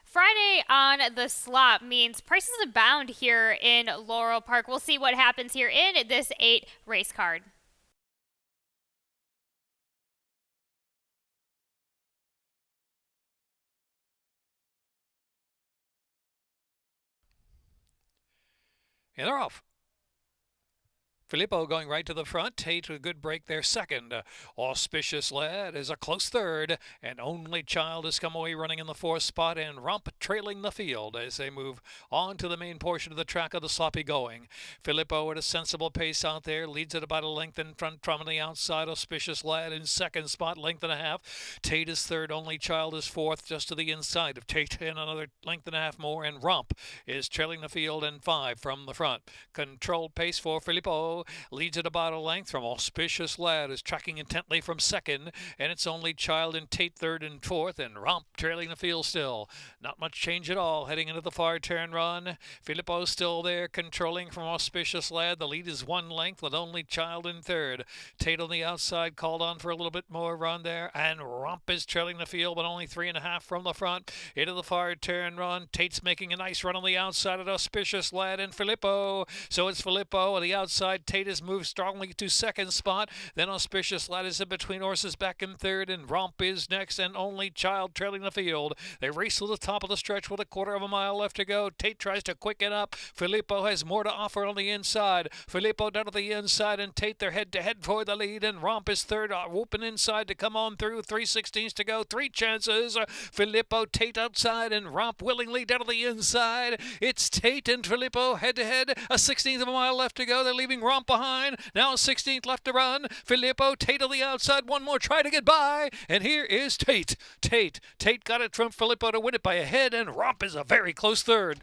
Friday on the slot means prices abound here in Laurel Park. We'll see what happens here in this 8 race card. And they're off. Filippo going right to the front. Tate a good break there second. Auspicious Lad is a close third. And Only Child has come away running in the fourth spot. And Romp trailing the field as they move on to the main portion of the track of the sloppy going. Filippo at a sensible pace out there. Leads it about a length in front from the outside. Auspicious Lad in second spot. Length and a half. Tate is third. Only Child is fourth just to the inside of Tate. And another length and a half more. And Romp is trailing the field in five from the front. Controlled pace for Filippo. Leads at about a length from Auspicious Lad is tracking intently from second, and it's Only Child and Tate third and fourth, and Romp trailing the field still. Not much change at all heading into the far turn run. Filippo still there controlling from Auspicious Lad. The lead is one length with Only Child in third. Tate on the outside called on for a little bit more run there, and Romp is trailing the field but only 3.5 from the front. Into the far turn run. Tate's making a nice run on the outside of Auspicious Lad and Filippo. So it's Filippo on the outside. Tate has moved strongly to second spot. Then Auspicious Lad is in between horses back in third, and Romp is next, and Only Child trailing the field. They race to the top of the stretch with a quarter of a mile left to go. Tate tries to quicken up. Filippo has more to offer on the inside. Filippo down to the inside, and Tate they're head-to-head for the lead, and Romp is third, whooping inside to come on through. 3/16 to go, three chances. Filippo, Tate outside, and Romp willingly down to the inside. It's Tate and Filippo head-to-head. A 16th of a mile left to go. They're leaving Romp behind. Now 16th left to run. Filippo, Tate on the outside. One more try to get by. And here is Tate. Tate got it from Filippo to win it by a head, and Romp is a very close third.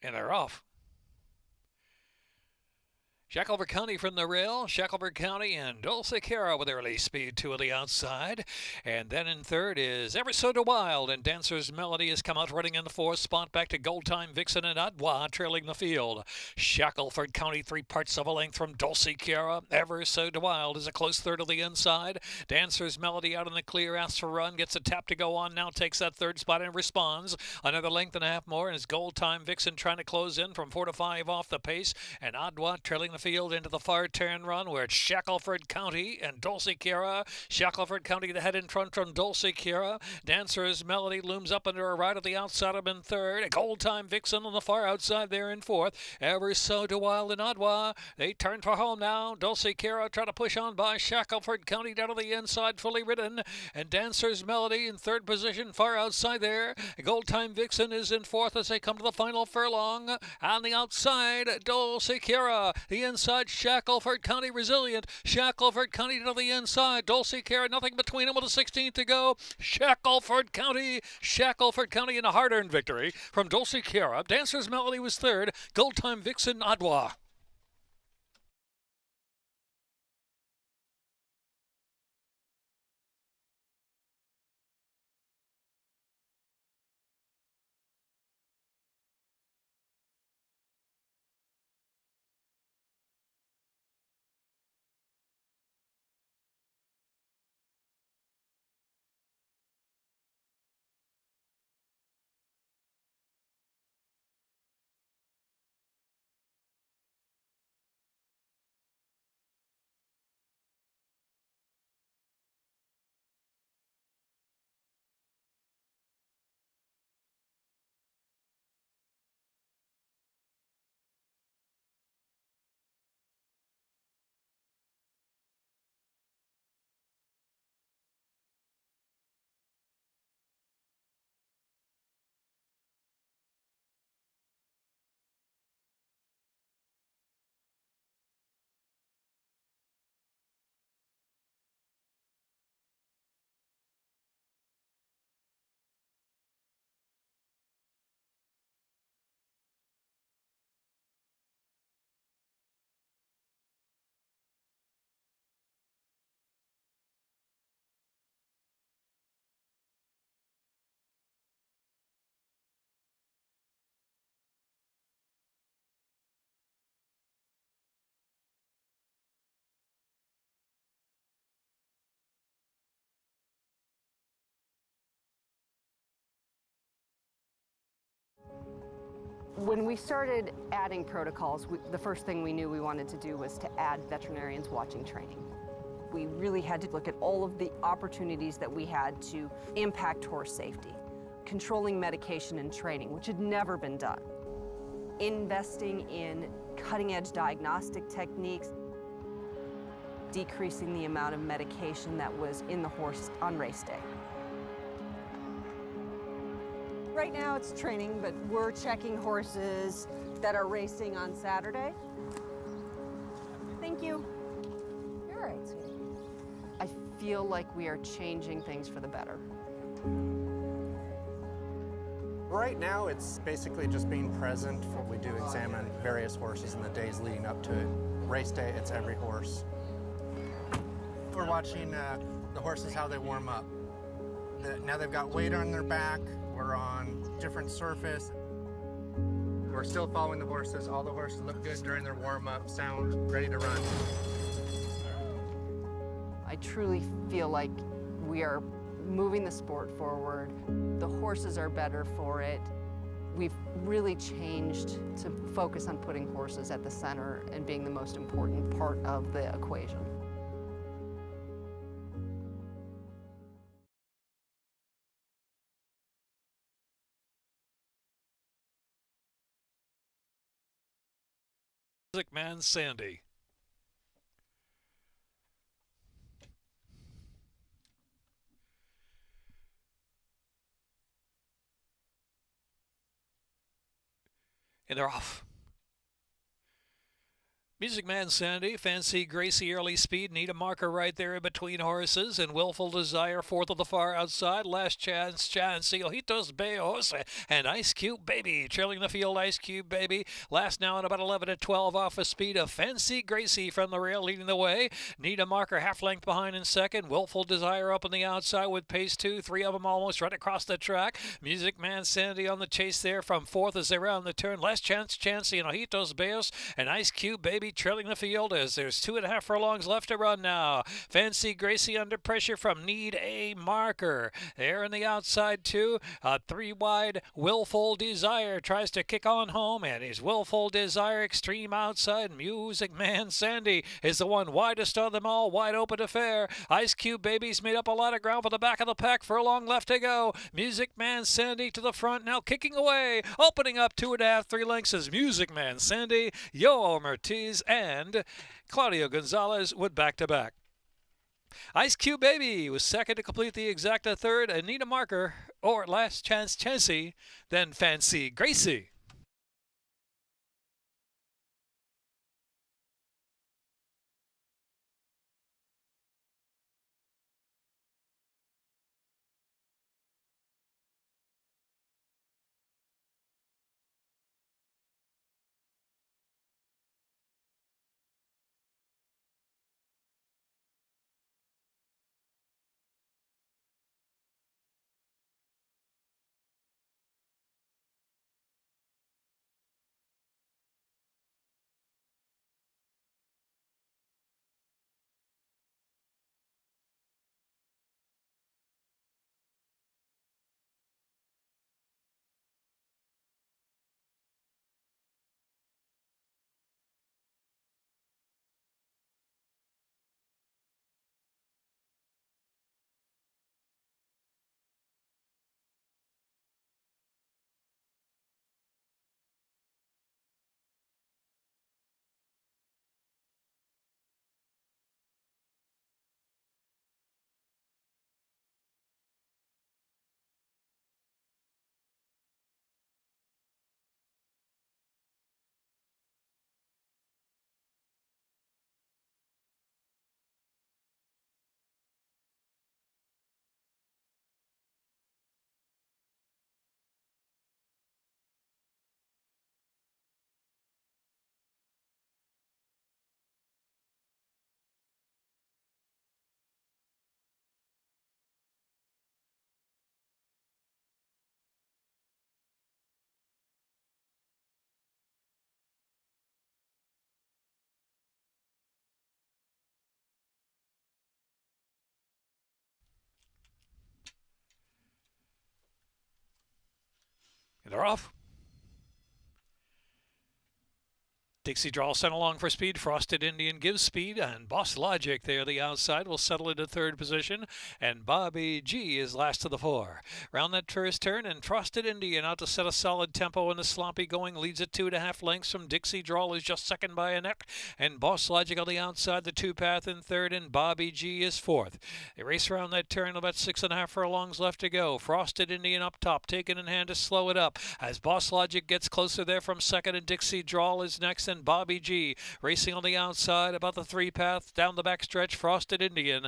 And they're off. Shackelford County from the rail. Shackelford County and Dulce Cara with their release speed two on the outside. And then in third is Ever So Wild, and Dancer's Melody has come out running in the fourth spot. Back to Gold Time Vixen and Adwa trailing the field. Shackelford County 3/4 of a length from Dulce Cara. Ever So Wild is a close third of the inside. Dancer's Melody out in the clear, asks for run, gets a tap to go on, now takes that third spot and responds. Another length and a half more, and is Gold Time Vixen trying to close in from 4 to 5 off the pace. And Adwa trailing the field into the far turn run where it's Shackelford County and Dulce Cara. Shackelford County the head in front from Dulce Cara. Dancer's Melody looms up under a right at the outside of him in third. A Gold Time Vixen on the far outside there in fourth. Ever So Wild and Adwa. They turn for home now. Dulce Cara try to push on by Shackelford County down to the inside, fully ridden. And Dancer's Melody in third position, far outside there. A Gold Time Vixen is in fourth as they come to the final furlong. On the outside, Dulce Cara. The inside. Shackleford County resilient. Shackleford County to the inside. Dulcicare, nothing between them with a 16th to go. Shackleford County in a hard-earned victory from Dulcicare. Dancer's Melody was third. Gold Time Vixen Adwa. When we started adding protocols, the first thing we knew we wanted to do was to add veterinarians watching training. We really had to look at all of the opportunities that we had to impact horse safety, controlling medication and training, which had never been done, investing in cutting-edge diagnostic techniques, decreasing the amount of medication that was in the horse on race day. Right now it's training, but we're checking horses that are racing on Saturday. Thank you. You're all right, sweetie. I feel like we are changing things for the better. Right now, it's basically just being present. We do examine various horses in the days leading up to it. Race day, it's every horse. We're watching the horses, how they warm up. Now they've got weight on their back. We're on different surface. We're still following the horses. All the horses look good during their warm-up, sound ready to run. I truly feel like we are moving the sport forward. The horses are better for it. We've really changed to focus on putting horses at the center and being the most important part of the equation. Music Man Sandy. And they're off. Music Man Sandy, Fancy Gracie Early Speed, need a marker right there in between horses, and Willful Desire fourth of the far outside. Last Chance, Ojitos Beos, and Ice Cube Baby trailing the field. Ice Cube Baby last now at about 11 to 12 off a speed of Fancy Gracie from the rail leading the way. Need a marker half length behind in second. Willful Desire up on the outside with pace 2. 3 of them almost right across the track. Music Man Sandy on the chase there from fourth as they round the turn. Last Chance, and Ojitos Beos, and Ice Cube Baby trailing the field as there's 2.5 furlongs left to run now. Fancy Gracie under pressure from Need a Marker. There in the outside too. 3 wide. Willful Desire tries to kick on home, and his Willful Desire extreme outside. Music Man Sandy is the one widest of them all. Wide open affair. Ice Cube Baby's made up a lot of ground for the back of the pack. Furlong left to go. Music Man Sandy to the front now, kicking away. Opening up 2.5, 3 lengths is Music Man Sandy, Yo Mertiz, and Claudio Gonzalez with back-to-back. Ice Cube Baby was second to complete the exacta third. Anita Marker, or Last Chance Chancey, then Fancy Gracie. And they're off. Dixie Draw sent along for speed. Frosted Indian gives speed, and Boss Logic there, the outside, will settle into third position, and Bobby G is last of the four. Round that first turn, and Frosted Indian out to set a solid tempo in the sloppy going, leads at 2.5 lengths from Dixie Draw, is just second by a neck, and Boss Logic on the outside, the two-path in third, and Bobby G is fourth. They race around that turn, about 6.5 furlongs left to go. Frosted Indian up top, taken in hand to slow it up, as Boss Logic gets closer there from second, and Dixie Draw is next, and Bobby G racing on the outside about the three-path down the back stretch. Frosted Indian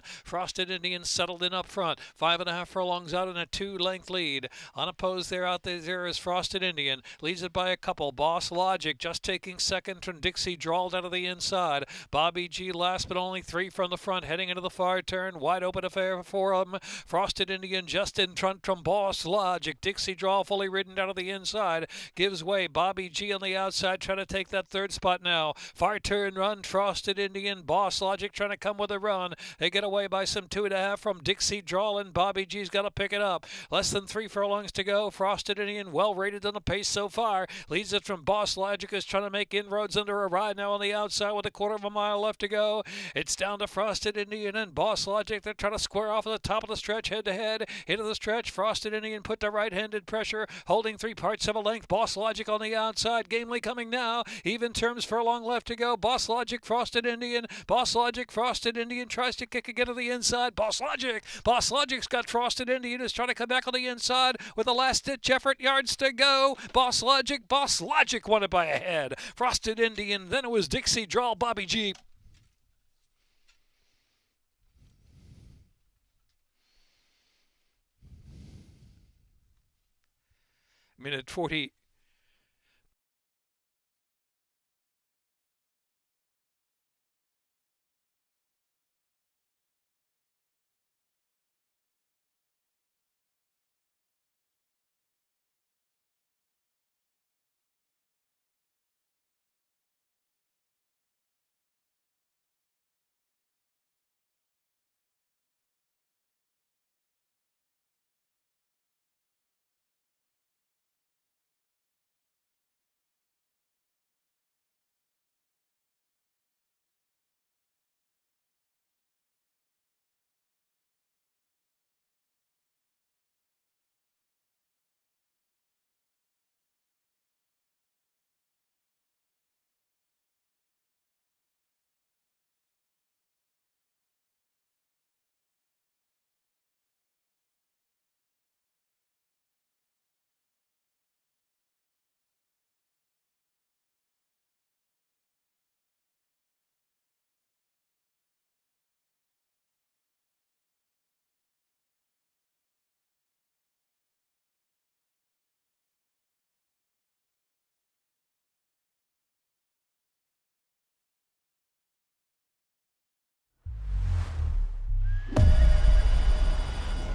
settled in up front, 5.5 furlongs out in a 2-length lead. Unopposed there out there is Frosted Indian, leads it by a couple. Boss Logic just taking second from Dixie Draw out of the inside. Bobby G last but only 3 from the front, heading into the far turn. Wide open affair for him. Frosted Indian just in front from Boss Logic. Dixie Draw fully ridden out of the inside, gives way. Bobby G on the outside trying to take that third spot now. Far turn run, Frosted Indian, Boss Logic trying to come with a run. They get away by some 2.5 from Dixie Draw, and Bobby G's got to pick it up. Less than 3 furlongs to go. Frosted Indian, well rated on the pace so far, leads it from Boss Logic, is trying to make inroads under a ride now on the outside with a 1/4 mile left to go. It's down to Frosted Indian and Boss Logic. They're trying to square off at the top of the stretch, head to head into the stretch. Frosted Indian put the right-handed pressure, holding 3/4 of a length. Boss Logic on the outside, gamely coming now. Even terms furlong left to go. Boss Logic, Frosted Indian. Boss Logic, Frosted Indian tries to kick again to the inside. Boss Logic's got Frosted Indian, is trying to come back on the inside with a last-ditch effort. Yards to go. Boss Logic won it by a head. Frosted Indian, then it was Dixie Draw, Bobby G. Minute 40.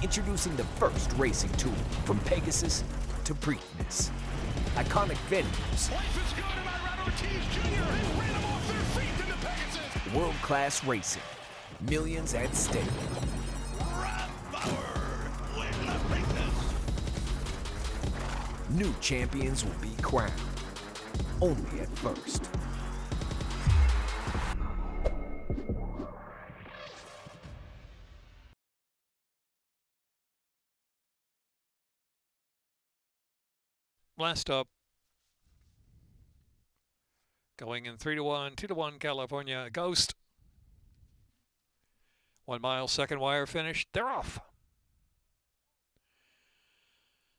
Introducing the first racing tool from Pegasus to Preakness. Iconic venues. Life is good, and Irad Ortiz Jr. has ran them off their feet in the Pegasus. World-class racing. Millions at stake. Rod Bauer win the Preakness. New champions will be crowned. Only at first. Last up, going in 3-1, 2-1 California Ghost. 1 mile, second wire finish. They're off.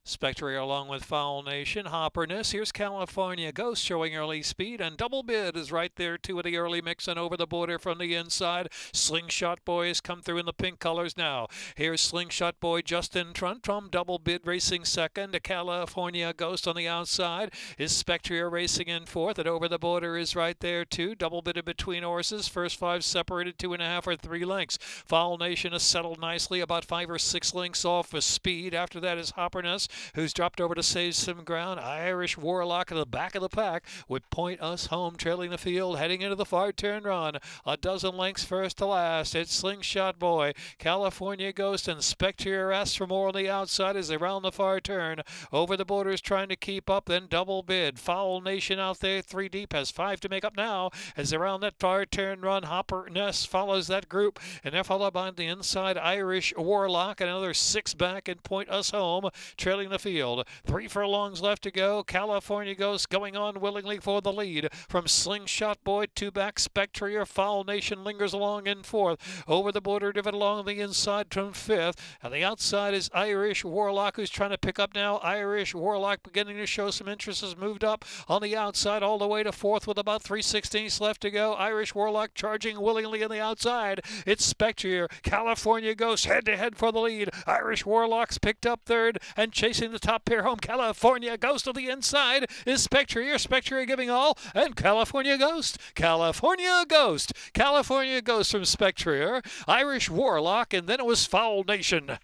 Spectre along with Foul Nation. Hopperness. Here's California Ghost showing early speed, and Double Bid is right there too of the early mix and over the border from the inside. Slingshot Boy has come through in the pink colors now. Here's Slingshot Boy just in front from Double Bid racing second. A California Ghost on the outside. Is Spectre racing in fourth, and over the border is right there too. Double Bid in between horses. First 5 separated 2.5 or 3 lengths. Foul Nation has settled nicely about 5 or 6 lengths off for speed. After that is Hopperness. who's dropped over to save some ground. Irish Warlock at the back of the pack would point us home, trailing the field, heading into the far turn run. A dozen lengths first to last. It's Slingshot Boy, California Ghost, and Spectre S for more on the outside as they round the far turn. Over the borders trying to keep up, then double bid. Foul Nation out there, 3 deep, has 5 to make up now as they round that far turn run. Hopper Ness follows that group, and they're followed by the inside Irish Warlock, and another 6 back and point us home, trailing the field. 3 furlongs left to go. California Ghost going on willingly for the lead from Slingshot Boy. 2 back, Spectre. Foul Nation lingers along in 4th. Over the border, divot along the inside from 5th. And the outside is Irish Warlock, who's trying to pick up now. Irish Warlock beginning to show some interest, has moved up on the outside all the way to 4th with about 3/16 left to go. Irish Warlock charging willingly on the outside. It's Spectre. California Ghost head to head for the lead. Irish Warlock's picked up 3rd and chasing the top pair home. California Ghost to the inside is Spectre. Spectre giving all, and California Ghost. California Ghost. California Ghost from Spectre. Irish Warlock, and then it was Foul Nation.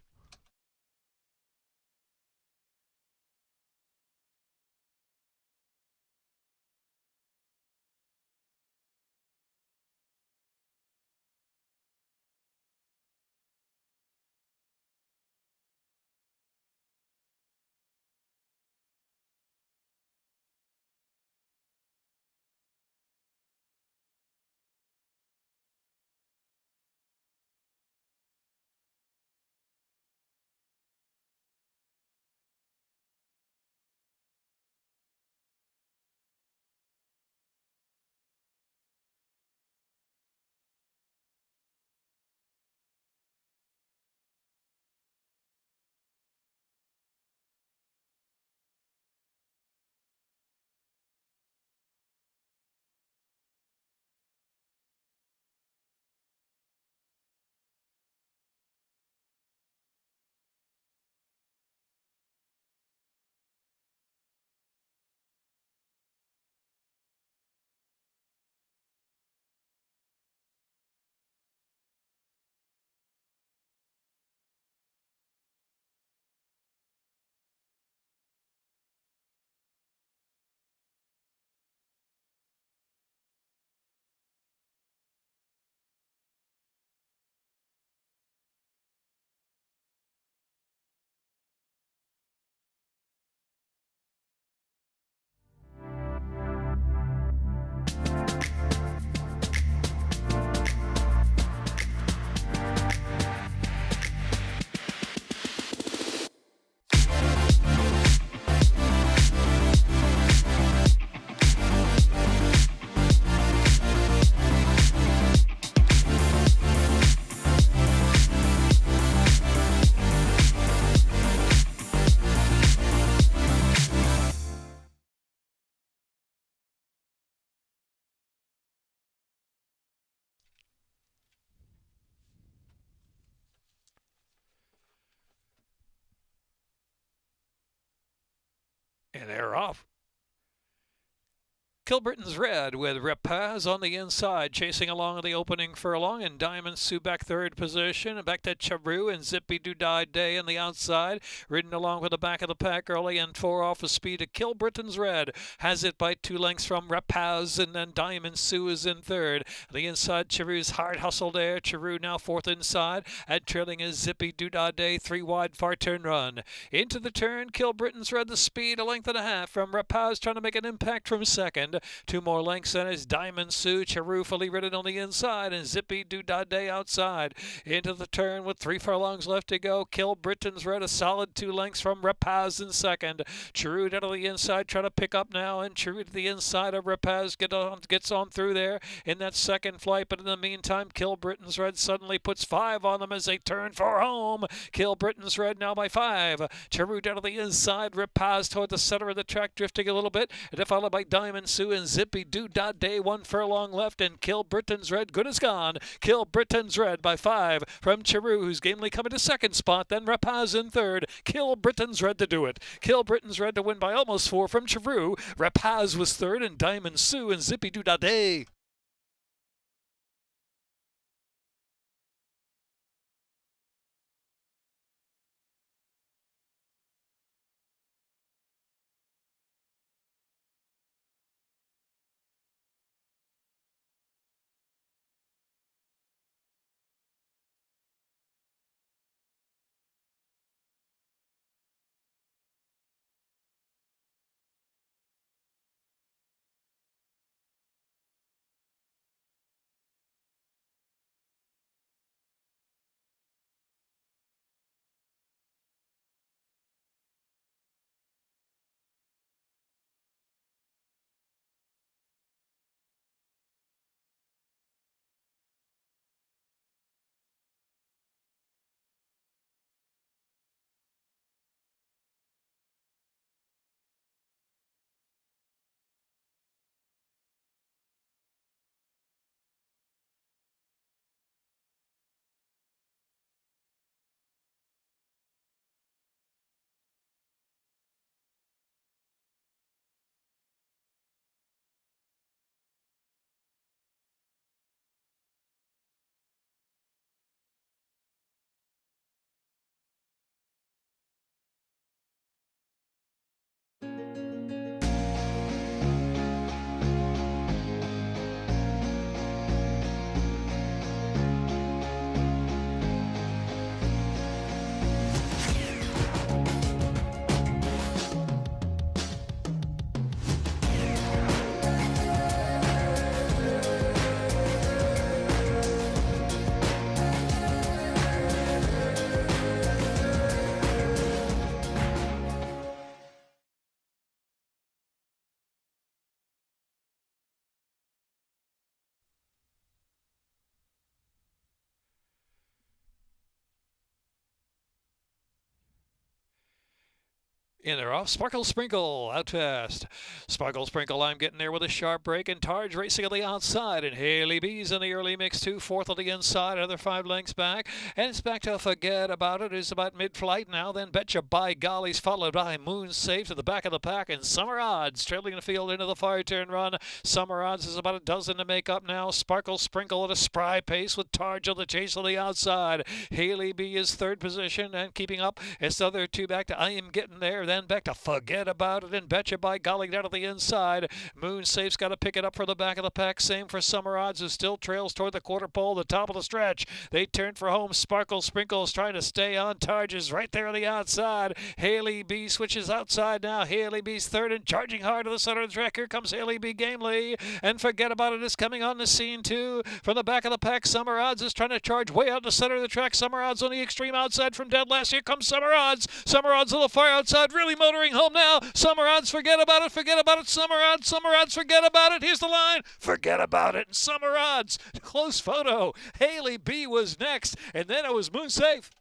And they're off. Kilbritton's Red with Rapaz on the inside, chasing along the opening furlong, and Diamond Sue back 3rd position. Back to Charu and Zippy Doodai Day on the outside, ridden along with the back of the pack early, and 4 off the speed of Kilbritton's Red. Has it by 2 lengths from Rapaz, and then Diamond Sue is in 3rd. The inside, Charu's hard hustle there. Charu now 4th inside, and trailing is Zippy Doodai Day, 3 wide, far turn run. Into the turn, Kilbritton's Red the speed, 1.5 from Rapaz, trying to make an impact from 2nd. 2 more lengths, then is Diamond Sue. Charu fully ridden on the inside, and Zippy Doodai Day outside. Into the turn with 3 furlongs left to go. Kilbritton's Red a solid 2 lengths from Rapaz in 2nd. Charu down to the inside, trying to pick up now, and Charu to the inside of Rapaz gets on through there in that 2nd flight. But in the meantime, Kilbritton's Red suddenly puts 5 on them as they turn for home. Kilbritton's Red now by 5. Charu down to the inside, Rapaz toward the center of the track, drifting a little bit, and then followed by Diamond Sue and Zippy Doodai Day. 1 furlong left, and Kilbritton's Red good as gone. Kilbritton's Red by 5 from Charu, who's gamely coming to 2nd spot, then Rapaz in 3rd. Kilbritton's Red to do it. Kilbritton's Red to win by almost 4 from Charu. Rapaz was 3rd, and Diamond Sue and Zippy Doodai Day. In or off, Sparkle Sprinkle out fast. Sparkle Sprinkle, I'm getting there with a sharp break, and Targe racing on the outside, and Haley B's in the early mix too, fourth on the inside, another 5 lengths back, and it's back to Forget About It. It's about mid-flight now, then Betcha By Golly's followed by Moon Safe to the back of the pack, and Summer Odds trailing the field into the fire turn run. Summer Odds is about a dozen to make up now. Sparkle Sprinkle at a spry pace with Targe on the chase on the outside. Haley B is third position and keeping up. It's the other two back to I Am Getting There, then back to Forget About It, and Betcha By Golly down to the inside. Moon Safe's got to pick it up for the back of the pack. Same for Summer Odds, who still trails toward the quarter pole, the top of the stretch. They turn for home. Sparkle Sprinkles trying to stay on. Targes right there on the outside. Haley B switches outside now. Haley B's third and charging hard to the center of the track. Here comes Haley B gamely, and Forget About It is coming on the scene too. From the back of the pack, Summer Odds is trying to charge way out the center of the track. Summer Odds on the extreme outside from dead last. Here comes Summer Odds. Summer Odds a little far outside, really motoring home now. Summer Odds, Forget About It, Forget About It, Summer Odds, Forget About It. Here's the line, Forget About It, and Summer Odds. Close photo. Haley B was next, and then it was Moon Safe.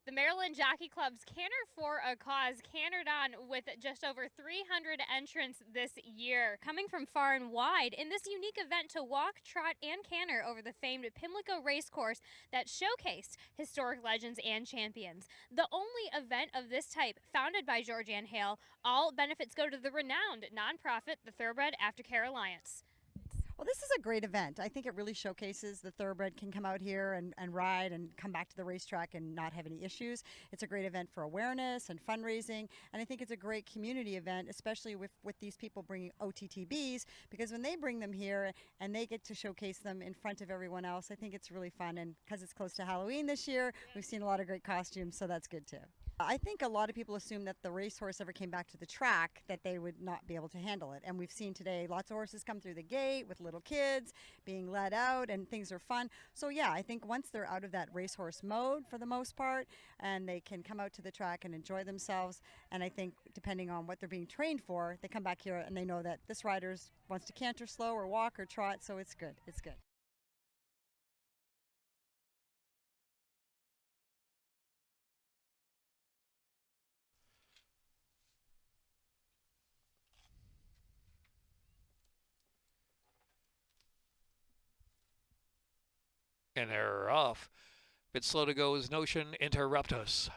The Maryland Jockey Club's Canter for a Cause cantered on with just over 300 entrants this year, coming from far and wide in this unique event to walk, trot, and canter over the famed Pimlico racecourse that showcased historic legends and champions. The only event of this type founded by Georgianne Hale. All benefits go to the renowned nonprofit, the Thoroughbred Aftercare Alliance. Well, this is a great event. I think it really showcases the thoroughbred can come out here and ride and come back to the racetrack and not have any issues. It's a great event for awareness and fundraising, and I think it's a great community event, especially with these people bringing OTTBs, because when they bring them here and they get to showcase them in front of everyone else, I think it's really fun. And because it's close to Halloween this year, we've seen a lot of great costumes, so that's good too. I think a lot of people assume that the racehorse ever came back to the track, that they would not be able to handle it. And we've seen today lots of horses come through the gate with little kids being let out, and things are fun. So yeah, I think once they're out of that racehorse mode for the most part, and they can come out to the track and enjoy themselves, and I think depending on what they're being trained for, they come back here and they know that this rider wants to canter slow or walk or trot, so it's good. It's good. And they're off. Bit slow to go is Notion Interrupt Us.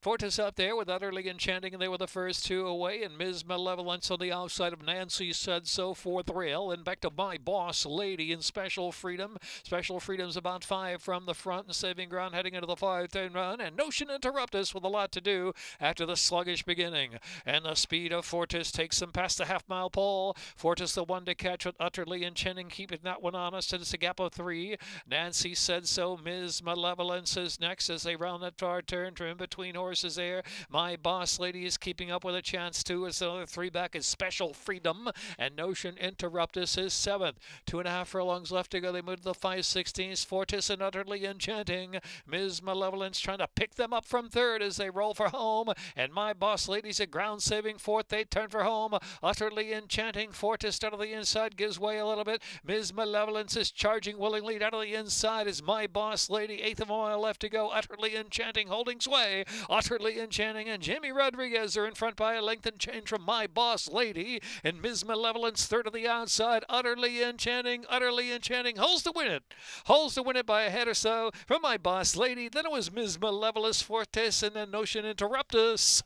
Fortis up there with Utterly Enchanting, and they were the first two away, and Ms. Malevolence on the outside of Nancy Said So for Thrill, and back to My Boss Lady in Special Freedom. Special Freedom's about 5 from the front and saving ground heading into the 5-turn run, and Notion Interrupt Us with a lot to do after the sluggish beginning. And the speed of Fortis takes them past the half-mile pole. Fortis the one to catch with Utterly Enchanting, keeping that one honest, and it's a gap of 3. Nancy Said So, Ms. Malevolence is next as they round that far turn from in between horses there. My Boss Lady is keeping up with a chance too. As another 3 back is Special Freedom, and Notion Interrupt Us is 7th. 2.5 furlongs left to go. They move to the 5/16. Fortis and Utterly Enchanting. Ms. Malevolence trying to pick them up from 3rd as they roll for home, and My Boss Lady's a ground saving 4th. They turn for home. Utterly Enchanting. Fortis down to the inside, gives way a little bit. Ms. Malevolence is charging willingly down to the inside as My Boss Lady. 1/8 of a mile left to go. Utterly Enchanting holding sway. utterly enchanting, and Jamie Rodriguez are in front by a length and change from My Boss Lady, and Ms. Malevolence third of the outside. Utterly enchanting, holds to win it by a head or so from My Boss Lady. Then it was Ms. Malevolence Fortis, and then Notion Interruptus.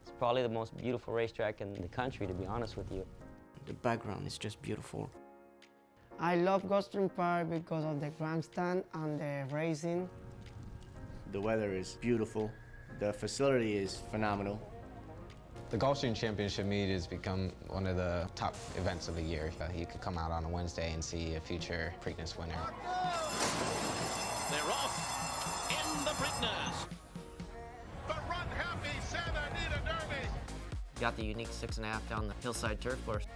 It's probably the most beautiful racetrack in the country, to be honest with you. The background is just beautiful. I love Gulfstream Park because of the grandstand and the racing. The weather is beautiful. The facility is phenomenal. The Gulfstream Championship meet has become one of the top events of the year. You could come out on a Wednesday and see a future Preakness winner. They're off in the Preakness. The Run Happy Santa Anita Derby. Got the unique 6.5 down the hillside turf course.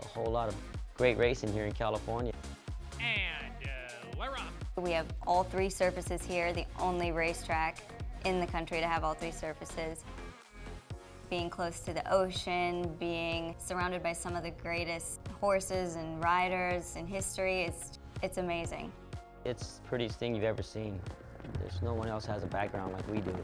A whole lot of great racing here in California. And we're off. We have all three surfaces here, the only racetrack in the country to have all three surfaces. Being close to the ocean, being surrounded by some of the greatest horses and riders in history, it's amazing. It's the prettiest thing you've ever seen. There's no one else has a background like we do.